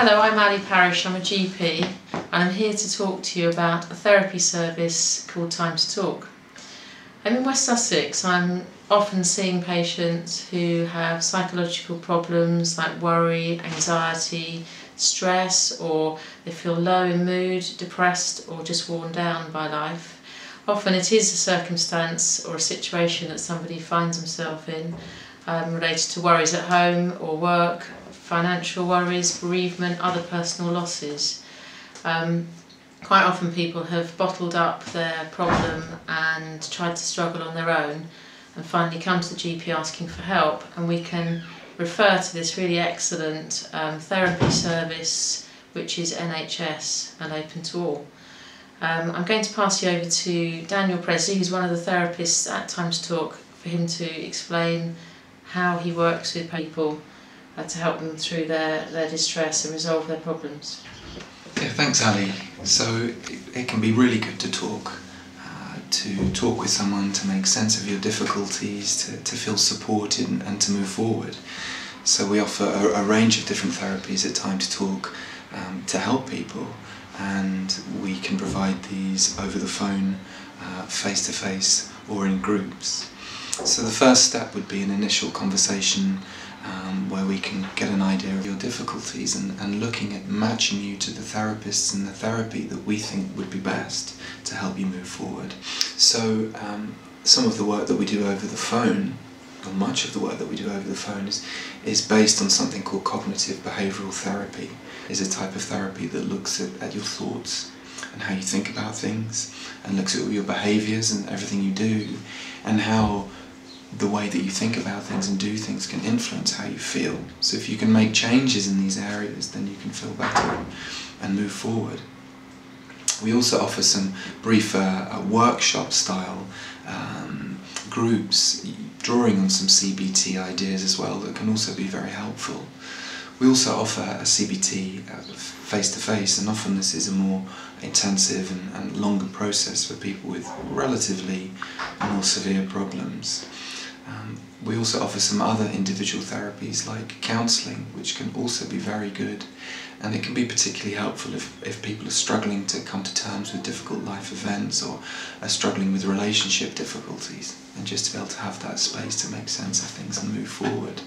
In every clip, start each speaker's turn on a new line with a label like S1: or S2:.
S1: Hello, I'm Ali Parish, I'm a GP and I'm here to talk to you about a therapy service called Time to Talk. I'm in West Sussex. I'm often seeing patients who have psychological problems like worry, anxiety, stress, or they feel low in mood, depressed or just worn down by life. Often it is a circumstance or a situation that somebody finds themselves in related to worries at home or work, financial worries, bereavement, other personal losses. Quite often people have bottled up their problem and tried to struggle on their own and finally come to the GP asking for help, and we can refer to this really excellent therapy service which is NHS and open to all. I'm going to pass you over to Daniel Presley, who's one of the therapists at Time to Talk, for him to explain how he works with people to help them through their distress and resolve their problems.
S2: Yeah, thanks Ali. So it can be really good to talk with someone, to make sense of your difficulties, to feel supported and to move forward. So we offer a range of different therapies at Time to Talk to help people, and we can provide these over the phone, face to face or in groups. So the first step would be an initial conversation where we can get an idea of your difficulties and looking at matching you to the therapists and the therapy that we think would be best to help you move forward. So some of the work that we do over the phone, or much of the work that we do over the phone, is based on something called cognitive behavioural therapy. It's a type of therapy that looks at your thoughts and how you think about things, and looks at your behaviours and everything you do, and how the way that you think about things and do things can influence how you feel. So if you can make changes in these areas, then you can feel better and move forward. We also offer some brief workshop style groups, drawing on some CBT ideas as well, that can also be very helpful. We also offer a CBT face-to-face, and often this is a more intensive and longer process for people with relatively more severe problems. We also offer some other individual therapies like counselling, which can also be very good, and it can be particularly helpful if people are struggling to come to terms with difficult life events or are struggling with relationship difficulties, and just to be able to have that space to make sense of things and move forward.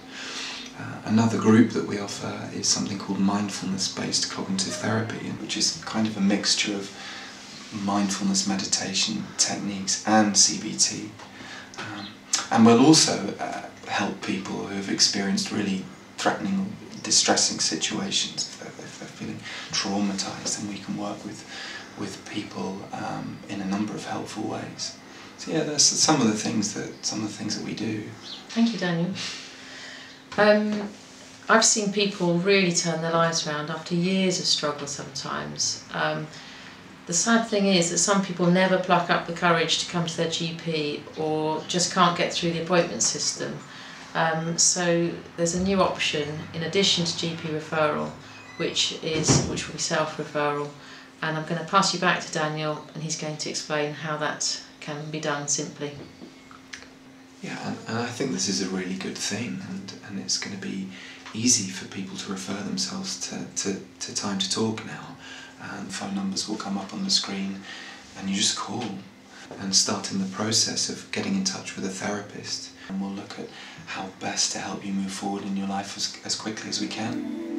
S2: Another group that we offer is something called mindfulness-based cognitive therapy, which is kind of a mixture of mindfulness meditation techniques and CBT. And we'll also help people who have experienced really threatening, distressing situations. If they're feeling traumatised, and we can work with people in a number of helpful ways. So yeah, that's some of the things that we do.
S1: Thank you, Daniel. I've seen people really turn their lives around after years of struggle sometimes. The sad thing is that some people never pluck up the courage to come to their GP, or just can't get through the appointment system. So there's a new option in addition to GP referral, which will be self-referral, and I'm going to pass you back to Daniel, and he's going to explain how that can be done simply.
S2: Yeah, and I think this is a really good thing, and it's going to be easy for people to refer themselves to Time to Talk now. And phone numbers will come up on the screen, and you just call and start in the process of getting in touch with a therapist, and we'll look at how best to help you move forward in your life as quickly as we can.